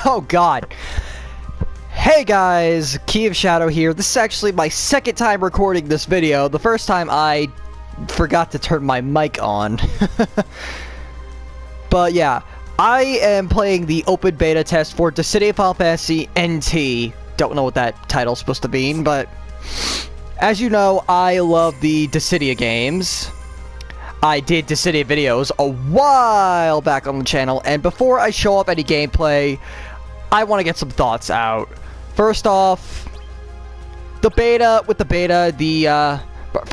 Oh god. Hey guys, Key of Shadow here. This is actually my second time recording this video. The first time I forgot to turn my mic on. But yeah, I am playing the open beta test for Dissidia Final Fantasy NT. Don't know what that title's supposed to mean, but as you know, I love the Dissidia games. I did Dissidia videos a while back on the channel, and before I show up any gameplay, I want to get some thoughts out. First off, the beta,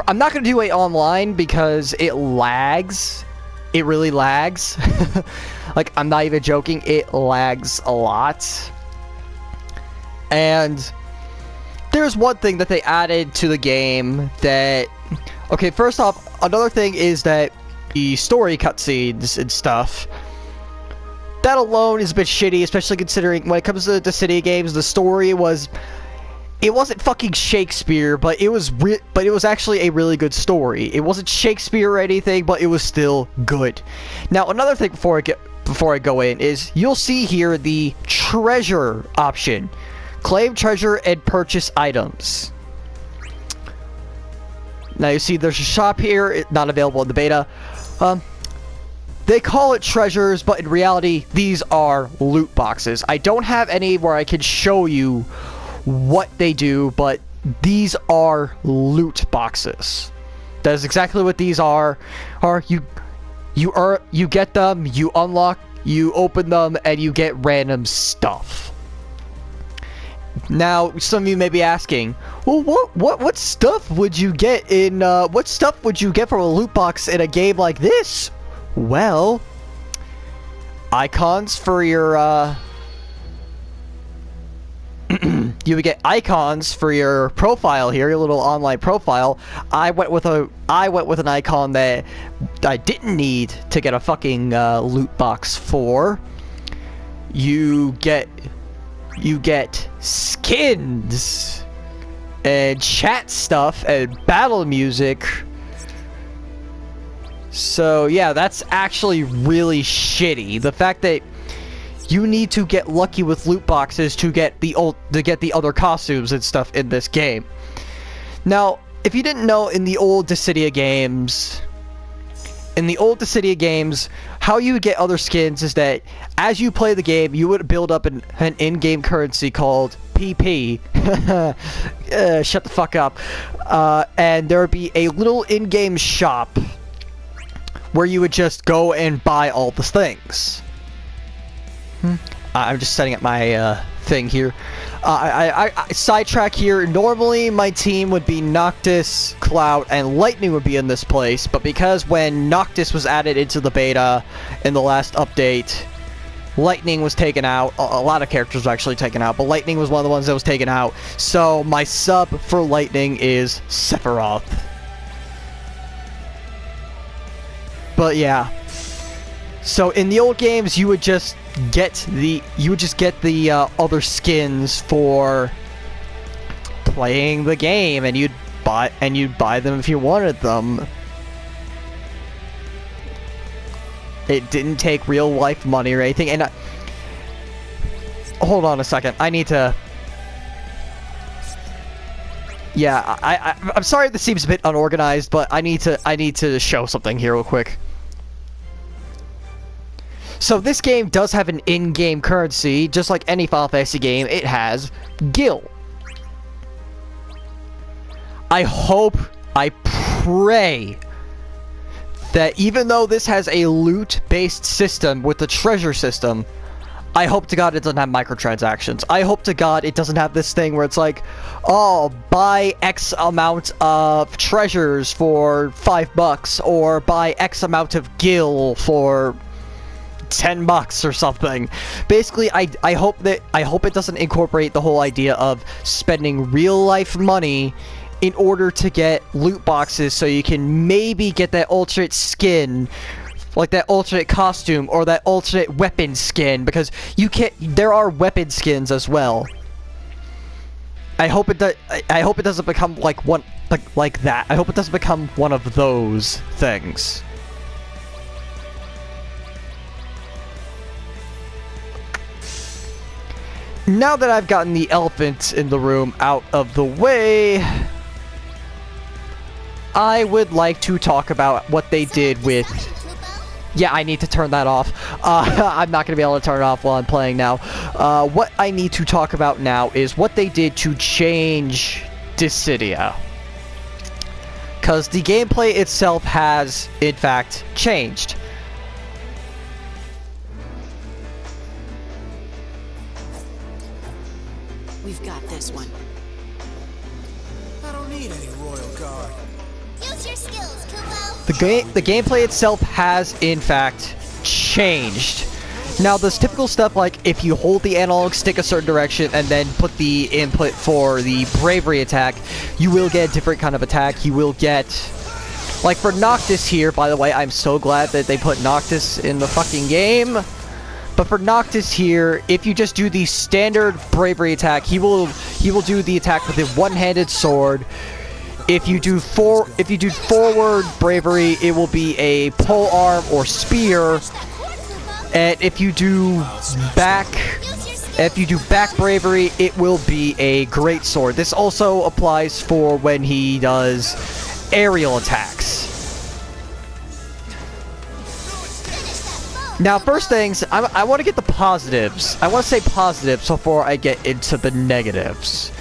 I'm not going to do it online because it lags. It really lags. Like, I'm not even joking, it lags a lot. And there's one thing that they added to the game that... Okay, first off, another thing is that the story cutscenes and stuff, that alone is a bit shitty, especially considering when it comes to the Dissidia games, the story was... It wasn't fucking Shakespeare, but it was actually a really good story. It wasn't Shakespeare or anything, but it was still good. Now, another thing before I go in is you'll see here the treasure option. Claim treasure and purchase items. Now you see there's a shop here, not available in the beta. They call it treasures, but in reality, these are loot boxes. I don't have any where I can show you what they do, but these are loot boxes. That is exactly what these are. You get them, you unlock, you open them, and you get random stuff. Now, some of you may be asking, well, what stuff would you get in, what stuff would you get from a loot box in a game like this? Well, icons for your, you would get icons for your profile here, your little online profile. I went with an icon that I didn't need to get a fucking, loot box for. You get skins and chat stuff and battle music. So yeah, that's actually really shitty. The fact that you need to get lucky with loot boxes to get the other costumes and stuff in this game. Now, if you didn't know, in the old Dissidia games, how you would get other skins is that as you play the game, you would build up an in-game currency called PP. Shut the fuck up. And there would be a little in-game shop where you would just go and buy all the things. I'm just setting up my thing here. I sidetrack here. Normally my team would be Noctis, Cloud, and Lightning would be in this place, but because when Noctis was added into the beta in the last update, Lightning was taken out. A lot of characters were actually taken out, but Lightning was one of the ones that was taken out. So my sub for Lightning is Sephiroth. But yeah. So in the old games, you would just get the other skins for playing the game, and you'd buy them if you wanted them. It didn't take real life money or anything. And hold on a second, I need to. Yeah, I'm sorry if this seems a bit unorganized, but I need to show something here real quick. So this game does have an in-game currency, just like any Final Fantasy game. It has Gil. I pray that even though this has a loot-based system with the treasure system, I hope to God it doesn't have microtransactions. I hope to God it doesn't have this thing where it's like, oh, buy X amount of treasures for $5, or buy X amount of Gil for $10 or something. Basically, I hope it doesn't incorporate the whole idea of spending real life money in order to get loot boxes so you can maybe get that alternate skin, like that alternate costume or that alternate weapon skin, because there are weapon skins as well. I hope it doesn't become like that. I hope it doesn't become one of those things. Now that I've gotten the elephant in the room out of the way, I would like to talk about what they did with... Yeah, I need to turn that off. I'm not going to be able to turn it off while I'm playing now. What I need to talk about now is what they did to change Dissidia. Because the gameplay itself has, in fact, changed. We've got this one. I don't need any royal guard. Use your skills, Kupo. The gameplay itself has, in fact, changed. Now, there's typical stuff like if you hold the analog stick a certain direction and then put the input for the bravery attack, you will get a different kind of attack. You will get... Like for Noctis here, by the way, I'm so glad that they put Noctis in the fucking game. But for Noctis here, if you just do the standard bravery attack, he will do the attack with a one-handed sword. If you do forward bravery, it will be a pole arm or spear. And if you do back bravery, it will be a great sword. This also applies for when he does aerial attacks. Now, first things, I want to get the positives. I want to say positives before I get into the negatives.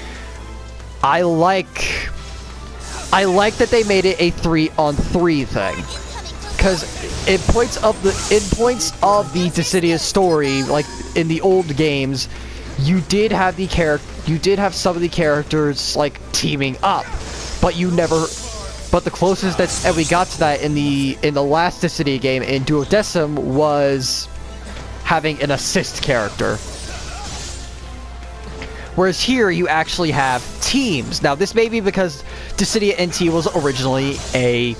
I like that they made it a 3-on-3 thing, because in points of the Dissidia story, like in the old games, you did have some of the characters like teaming up, but you never. But the closest that we got to that in the last Dissidia game in Duodecim was having an assist character. Whereas here you actually have teams. Now this may be because Dissidia NT was originally a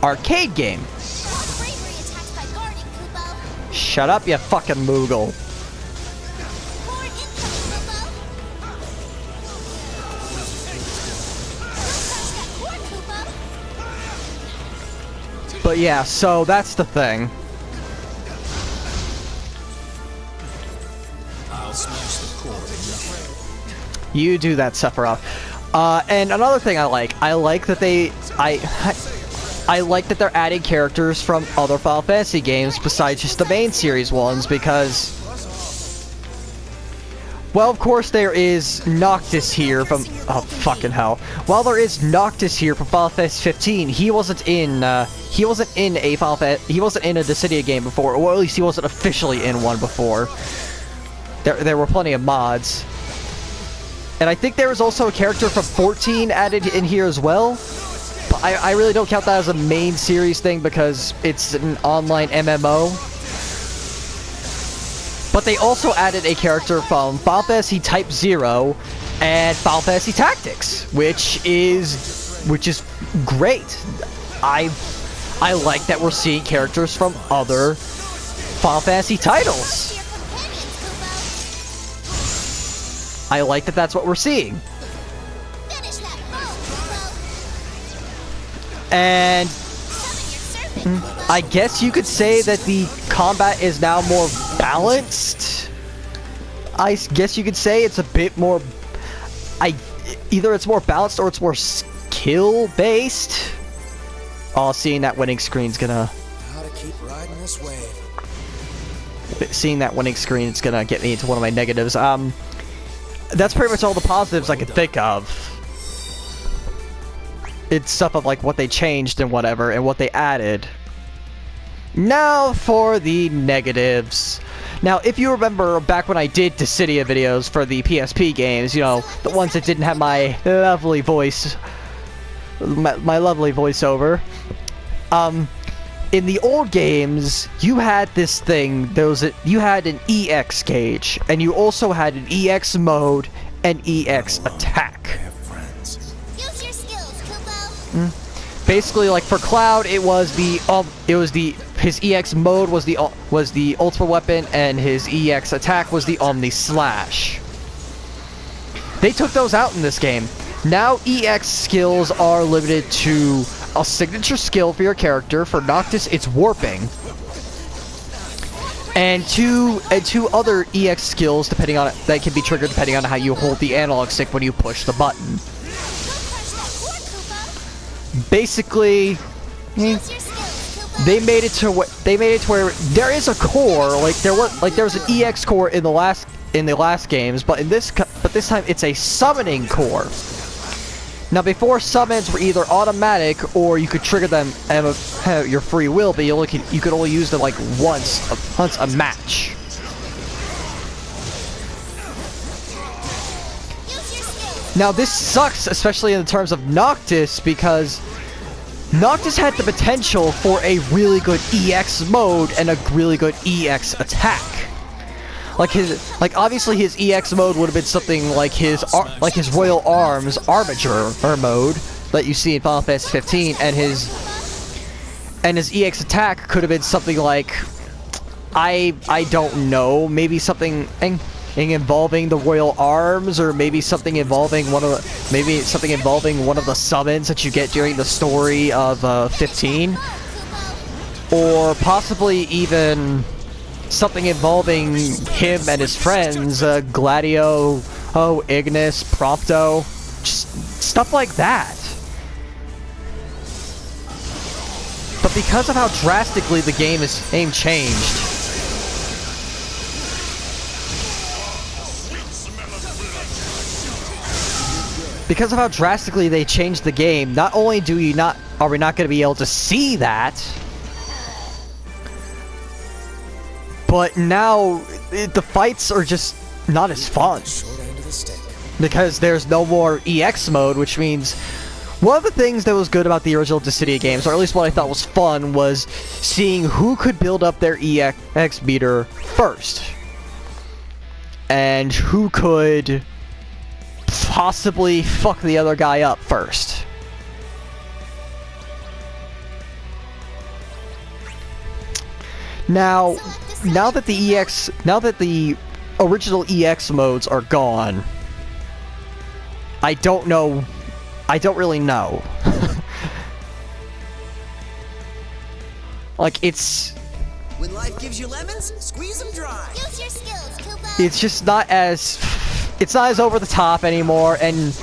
arcade game. Shut up, you fucking Moogle. But yeah, so that's the thing. I'll smash the core in You do that, Sephiroth. And another thing I like that I like that they're adding characters from other Final Fantasy games besides just the main series ones, because, well, of course there is Noctis here from, oh fucking hell. While there is Noctis here from Final Fantasy 15, he wasn't in a Dissidia game before, or at least he wasn't officially in one before. There were plenty of mods. And I think there was also a character from 14 added in here as well. But I really don't count that as a main series thing because it's an online MMO. But they also added a character from Final Fantasy Type 0 and Final Fantasy Tactics, which is great. I like that we're seeing characters from other Final Fantasy titles. I like that that's what we're seeing. And I guess you could say that the combat is now more balanced. I guess you could say it's a bit more... either it's more balanced or it's more skill-based. Oh, seeing that winning screen's gonna... Gotta keep riding this wave. Seeing that winning screen is gonna get me into one of my negatives. That's pretty much all the positives I could think of. It's stuff of like what they changed and whatever, and what they added. Now for the negatives. Now, if you remember back when I did Dissidia videos for the PSP games, you know, the ones that didn't have my lovely voice, my lovely voiceover. In the old games, you had this thing, you had an EX gauge, and you also had an EX mode and EX attack. Use your skills, Kupo. Basically, like for Cloud, his EX mode was the ultimate weapon, and his EX attack was the Omni Slash. They took those out in this game. Now EX skills are limited to a signature skill for your character. For Noctis, it's warping. and two other EX skills depending on that can be triggered depending on how you hold the analog stick when you push the button. Basically, they made it to where there is a core, like there was an EX core in the last games, but this time it's a summoning core. Now before, summons were either automatic or you could trigger them at your free will, but you could only use them like once a match. Now this sucks, especially in terms of Noctis, because Noctis had the potential for a really good EX mode and a really good EX attack. Obviously his EX mode would have been something like his Royal Arms Armature mode that you see in Final Fantasy 15, and his EX attack could have been something like, I don't know, maybe something involving the Royal Arms, or maybe something involving one of the summons that you get during the story of 15, or possibly even something involving him and his friends, Gladio, Ignis, Prompto, just stuff like that. But because of how drastically the game changed, because of how drastically they changed the game, not only are we not going to be able to see that, but now the fights are just not as fun. Because there's no more EX mode, which means one of the things that was good about the original Dissidia games, or at least what I thought was fun, was seeing who could build up their EX meter first. And who could possibly fuck the other guy up first. Now that the original EX modes are gone, I don't really know. Like, When life gives you lemons, squeeze them dry. Use your skills, Koopa. it's just not as over the top anymore, and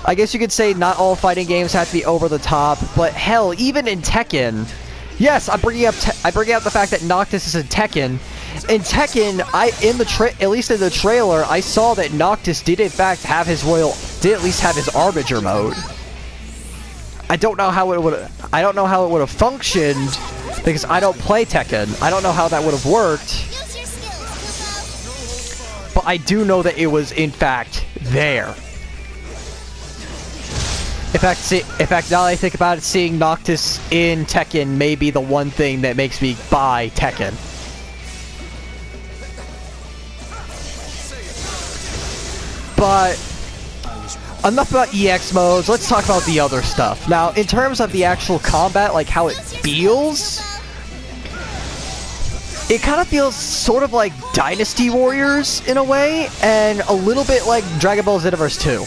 I guess you could say not all fighting games have to be over the top, but hell, even in Tekken, yes, I'm bringing out the fact that Noctis is in Tekken. In Tekken, at least in the trailer, I saw that Noctis did in fact have at least have his Armature mode. I don't know how it would have functioned because I don't play Tekken. I don't know how that would have worked. Use your skills, Koopa. But I do know that it was in fact there. In fact, now that I think about it, seeing Noctis in Tekken may be the one thing that makes me buy Tekken. But enough about EX modes, let's talk about the other stuff. Now, in terms of the actual combat, like how it feels, it kind of feels sort of like Dynasty Warriors in a way, and a little bit like Dragon Ball Xenoverse 2.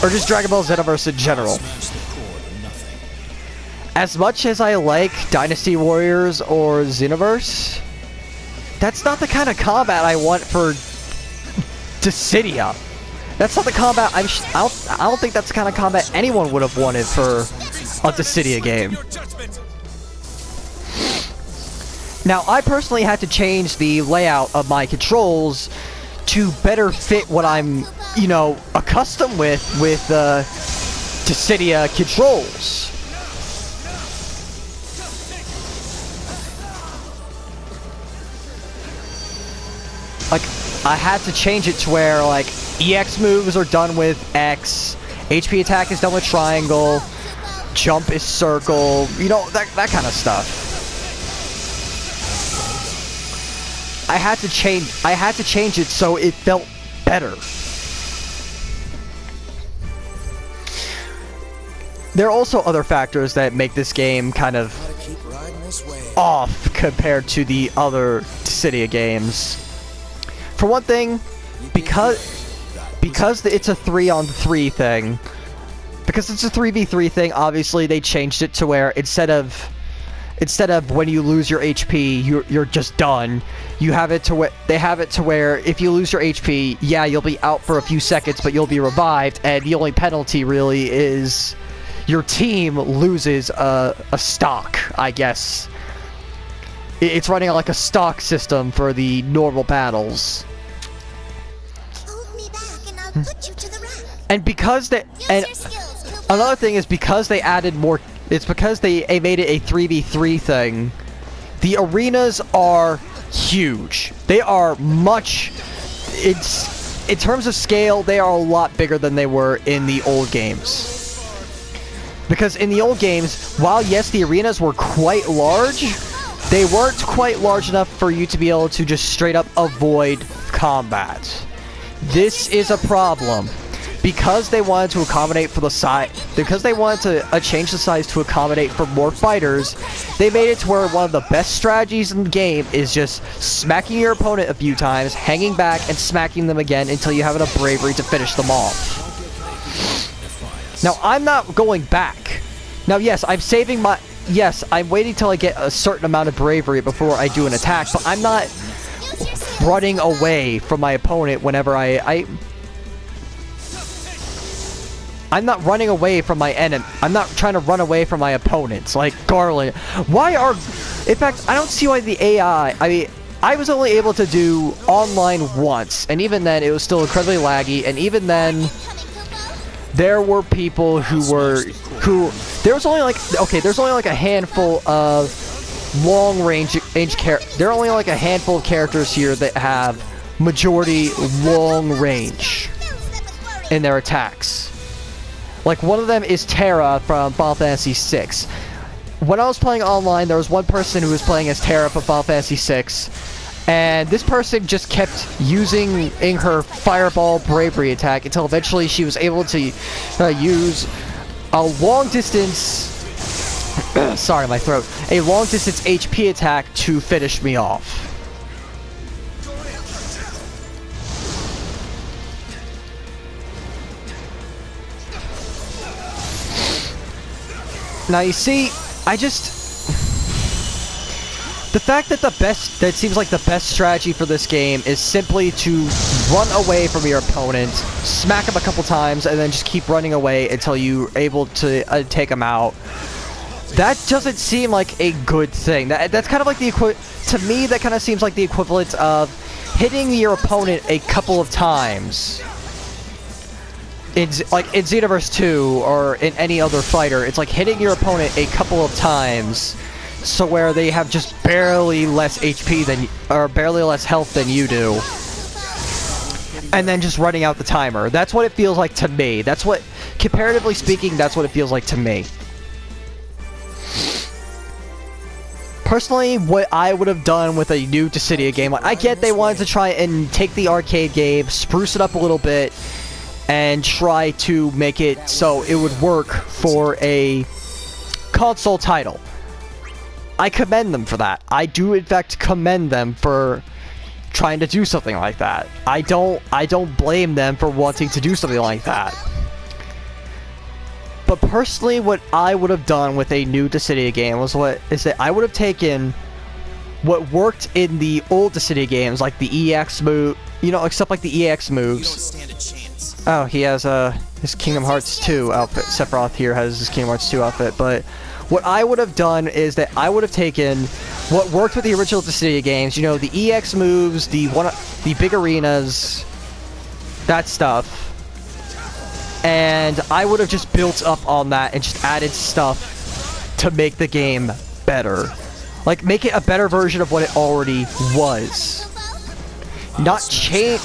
Or just Dragon Ball Xenoverse in general. As much as I like Dynasty Warriors or Xenoverse, that's not the kind of combat I want for Dissidia. That's not the combat I don't think that's the kind of combat anyone would have wanted for a Dissidia game. Now, I personally had to change the layout of my controls to better fit what I'm, accustomed with Dissidia controls. Like, I had to change it to where, like, EX moves are done with X, HP attack is done with triangle, jump is circle, that kind of stuff. I had to change it so it felt better. There are also other factors that make this game kind of off compared to the other Dissidia games. For one thing, because it's a 3-on-3 thing, because it's a 3v3 thing, obviously they changed it to where instead of instead of when you lose your HP, you're just done. You have it to where they have it to where if you lose your HP, yeah, you'll be out for a few seconds, but you'll be revived, and the only penalty really is your team loses a stock, I guess. It's running like a stock system for the normal battles. Hold me back and I'll put you to the rack. And because they Use and your skills, Koopa. another thing is because they added more. It's because they made it a 3v3 thing. The arenas are huge. They are much. It's in terms of scale, they are a lot bigger than they were in the old games. Because in the old games, while yes, the arenas were quite large, they weren't quite large enough for you to be able to just straight up avoid combat. This is a problem. Because they wanted to accommodate for the size, because they wanted to change the size to accommodate for more fighters, they made it to where one of the best strategies in the game is just smacking your opponent a few times, hanging back, and smacking them again until you have enough bravery to finish them off. Now, I'm not going back. Now, yes, I'm saving my... Yes, I'm waiting till I get a certain amount of bravery before I do an attack, but I'm not running away from my opponent whenever I'm not running away from my enemy. I'm not trying to run away from my opponents, like Garland. Why are... In fact, I don't see why the AI... I mean, I was only able to do online once, and even then, it was still incredibly laggy, and even then... There were people who there's only like a handful of there are only like a handful of characters here that have majority long range in their attacks. Like one of them is Terra from Final Fantasy VI. When I was playing online, there was one person who was playing as Terra from Final Fantasy VI. And this person just kept using her Fireball Bravery attack until eventually she was able to use a long distance... sorry, my throat. A long distance HP attack to finish me off. Now you see, the fact that that seems like the best strategy for this game is simply to run away from your opponent, smack him a couple times, and then just keep running away until you're able to take him out. That doesn't seem like a good thing. That's kind of like to me, that kind of seems like the equivalent of hitting your opponent a couple of times. In Xenoverse 2 or in any other fighter, it's like hitting your opponent a couple of times. So where they have just barely less HP or barely less health than you do. And then just running out the timer. That's what it feels like to me. That's what, comparatively speaking, that's what it feels like to me. Personally, what I would have done with a new Dissidia game, I get they wanted to try and take the arcade game, spruce it up a little bit, and try to make it so it would work for a console title. I commend them for that. I do in fact commend them for trying to do something like that. I don't blame them for wanting to do something like that. But personally, what I would have done with a new Dissidia game is that I would have taken what worked in the old Dissidia games, like the EX move, except like the EX moves. You don't stand a chance. Oh, he has his Kingdom Hearts 2 outfit. Sephiroth here has his Kingdom Hearts 2 outfit, but what I would have done is that I would have taken what worked with the original Dissidia games, the EX moves, the big arenas, that stuff, and I would have just built up on that and just added stuff to make the game better. Like, make it a better version of what it already was. Not change...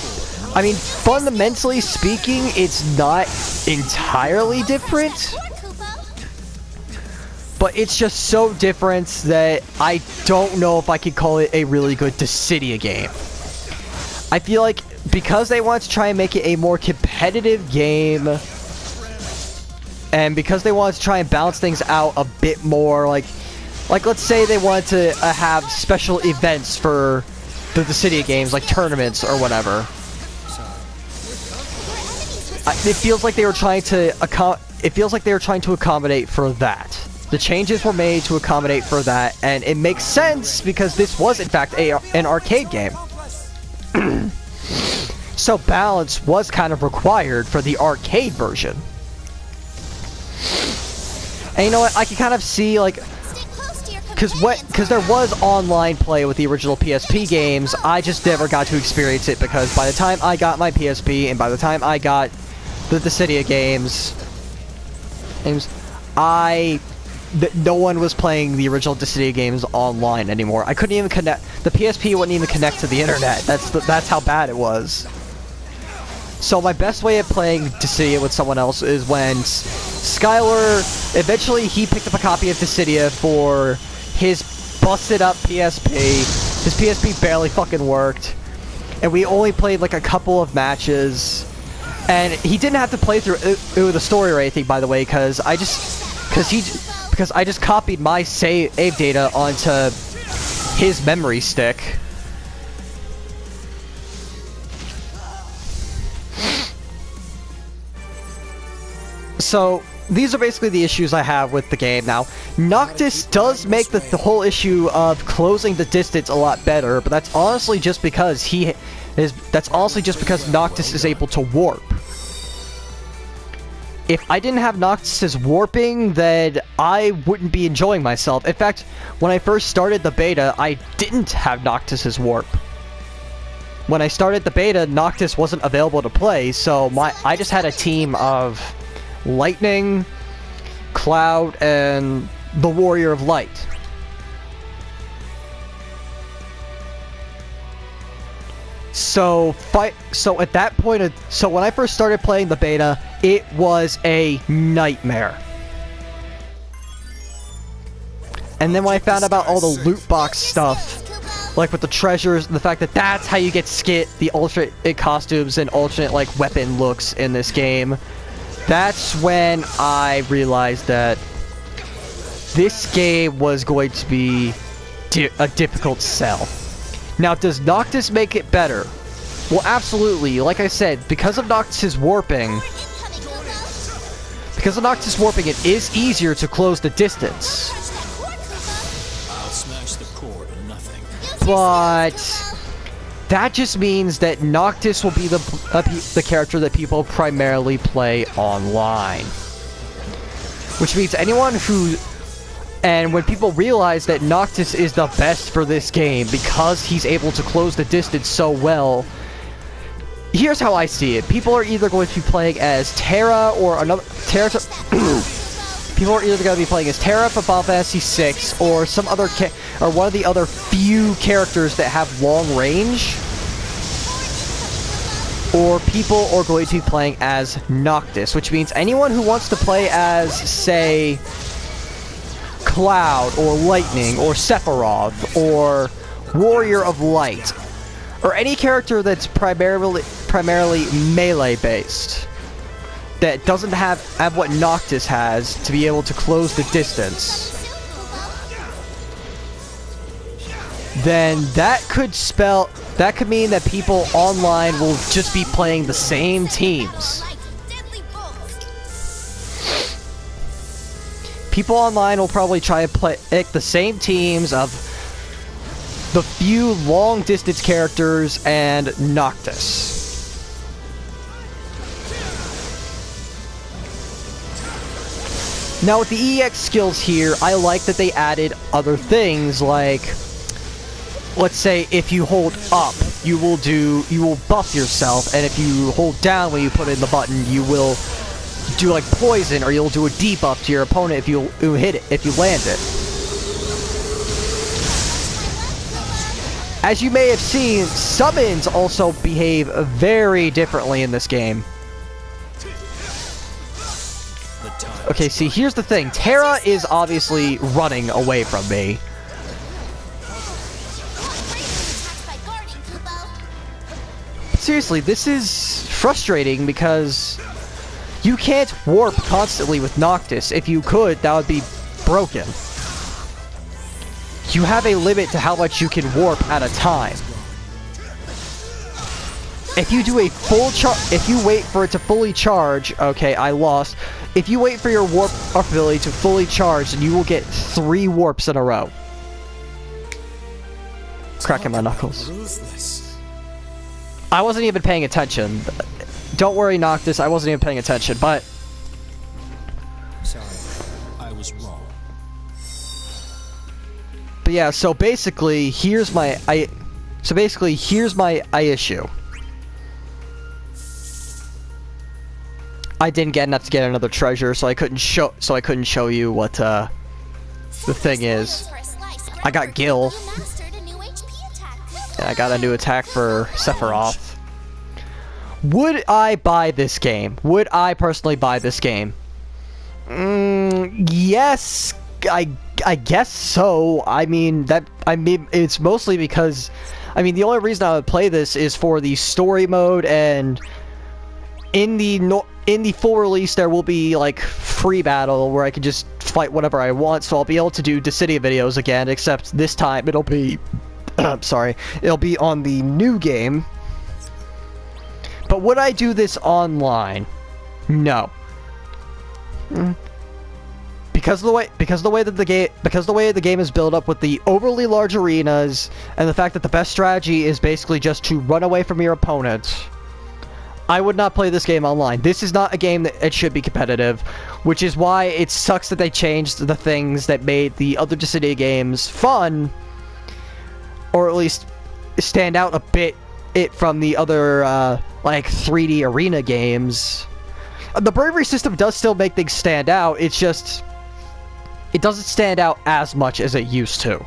I mean, fundamentally speaking, it's not entirely different. But it's just so different that I don't know if I could call it a really good Dissidia game. I feel like because they want to try and make it a more competitive game, and because they want to try and balance things out a bit more, like let's say they wanted to have special events for the Dissidia games, like tournaments or whatever. It feels like they were trying to accommodate for that. The changes were made to accommodate for that, and it makes sense because this was in fact an arcade game. So balance was kind of required for the arcade version. And you know what, I can kind of see, like, because there was online play with the original PSP games, I just never got to experience it because by the time I got my PSP and by the time I got the Dissidia games, no one was playing the original Dissidia games online anymore. I couldn't even connect. The PSP wouldn't even connect to the internet. That's how bad it was. So my best way of playing Dissidia with someone else is when Skylar, eventually he picked up a copy of Dissidia for his busted up PSP. His PSP barely fucking worked. And we only played like a couple of matches. And he didn't have to play through the story or anything, by the way, because I just copied my save data onto his memory stick. So these are basically the issues I have with the game now. Noctis does make the whole issue of closing the distance a lot better, but that's honestly just because Noctis is able to warp. If I didn't have Noctis' warping, then I wouldn't be enjoying myself. In fact, when I first started the beta, I didn't have Noctis' warp. When I started the beta, Noctis wasn't available to play, so I just had a team of Lightning, Cloud, and the Warrior of Light. So at that point, so when I first started playing the beta, it was a nightmare. And then when I found out about all the loot box stuff, like with the treasures, the fact that that's how you get skit, the alternate costumes and alternate like weapon looks in this game, that's when I realized that this game was going to be a difficult sell. Now, does Noctis make it better? Well, absolutely. Like I said, because of Noctis' warping, it is easier to close the distance. I'll smash the cord and nothing. But that just means that Noctis will be the character that people primarily play online. Which means anyone who... And when people realize that Noctis is the best for this game because he's able to close the distance so well, here's how I see it. People are either going to be playing as Terra or another... People are either going to be playing as Terra for Final Fantasy VI or some other or one of the other few characters that have long range. Or people are going to be playing as Noctis, which means anyone who wants to play as, say, Cloud, or Lightning, or Sephiroth, or Warrior of Light, or any character that's primarily melee-based, that doesn't have what Noctis has to be able to close the distance, then that could mean that people online will just be playing the same teams. People online will probably try to pick the same teams of the few long-distance characters and Noctis. Now with the EX skills here, I like that they added other things like, let's say if you hold up, you will buff yourself, and if you hold down when you put in the button, you will do like poison, or you'll do a debuff to your opponent if you hit it, if you land it. As you may have seen, summons also behave very differently in this game. Okay, see, here's the thing. Terra is obviously running away from me. Seriously, this is frustrating because you can't warp constantly with Noctis. If you could, that would be broken. You have a limit to how much you can warp at a time. If you do a full charge, if you wait for it to fully charge, okay, I lost. if you wait for your warp ability to fully charge, then you will get 3 warps in a row. Cracking my knuckles. Ruthless. I wasn't even paying attention. Don't worry, Noctis, I wasn't even paying attention, but... Sorry, I was wrong. But yeah, so basically, here's my issue. I didn't get enough to get another treasure, so I couldn't show you what the thing is. I got Gil. And I got a new attack for Sephiroth. Would I buy this game? Would I personally buy this game? Yes, I guess so. I mean, it's mostly because, I mean, the only reason I would play this is for the story mode, and in the full release there will be like free battle where I can just fight whatever I want, so I'll be able to do Dissidia videos again, except this time it'll be sorry, it'll be on the new game. But would I do this online? No. Because of the way the game is built up with the overly large arenas and the fact that the best strategy is basically just to run away from your opponent, I would not play this game online. This is not a game that it should be competitive, which is why it sucks that they changed the things that made the other Dissidia games fun, or at least stand out a bit from the other like 3D arena games. The bravery system does still make things stand out. It's just it doesn't stand out as much as it used to.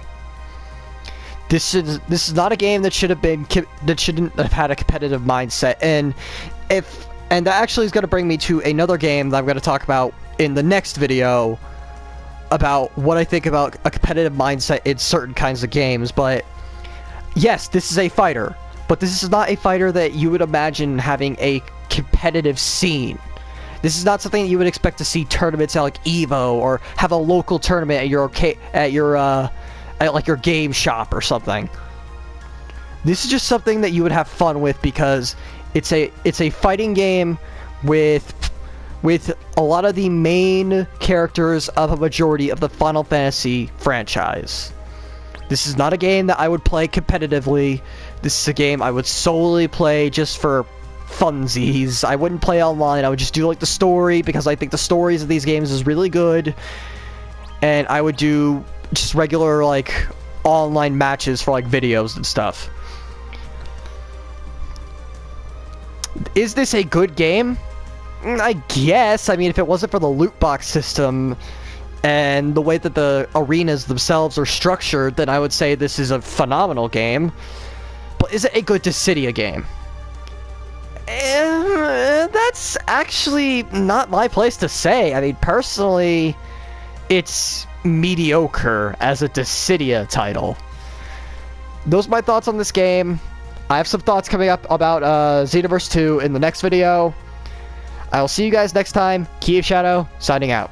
This is not a game that shouldn't have had a competitive mindset, and that actually is going to bring me to another game that I'm going to talk about in the next video about what I think about a competitive mindset in certain kinds of games. But yes, this is a fighter, but this is not a fighter that you would imagine having a competitive scene. This is not something that you would expect to see tournaments at like Evo, or have a local tournament at your game shop or something. This is just something that you would have fun with because it's a fighting game with a lot of the main characters of a majority of the Final Fantasy franchise. This is not a game that I would play competitively. This is a game I would solely play just for funsies. I wouldn't play online. I would just do like the story, because I think the stories of these games is really good. And I would do just regular like online matches for like videos and stuff. Is this a good game? I guess. I mean, if it wasn't for the loot box system and the way that the arenas themselves are structured, then I would say this is a phenomenal game. But is it a good Dissidia game? That's actually not my place to say. I mean, personally, it's mediocre as a Dissidia title. Those are my thoughts on this game. I have some thoughts coming up about Xenoverse 2 in the next video. I will see you guys next time. Key of Shadow, signing out.